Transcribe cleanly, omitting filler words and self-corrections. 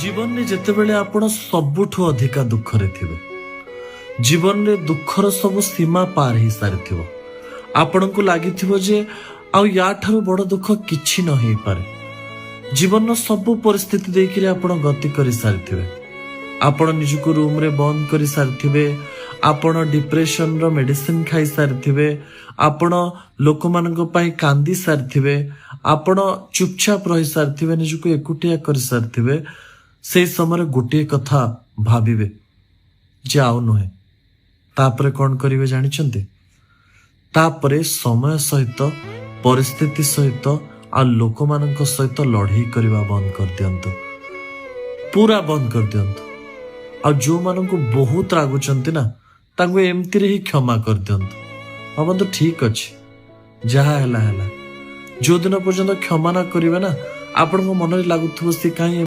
जीवन में जितेबले आपण सबुठु अधिका दुखरे थिबे जीवन में दुखर सब सीमा पार ही सारी आपण को लगी जे आउ या ठारू बड़ दुख किछि न हो पारे जीवन सब परिस्थिति देखिए आपण गति कर सारी आपण निजको रूम रे बंद कर सारी आपण डिप्रेशन रो मेडिसिन खाई सारी आपण लोक मानक पई कांदी सारी आपण चुपचाप रही सारी निजको एकुटिया कर सारी से समय गोटे कथा भाविबे जे आउ नुहे तापरे कौन करिवे जानिछन्ते तापरे समय सहित परिस्थिति सहित आ लोक मानक सहित लड़ाई करबा बंद कर दियंतु पूरा बंद कर दियंतु आ जो मानक बहुत रागुचंती ना तांको एमती रे ही क्षमा कर दियंतु अब तो ठीक अछि जहा हैला हैला जो दिन पर्यंत क्षमा ना करिवे ना आपण को मन रे लागुथबो से काई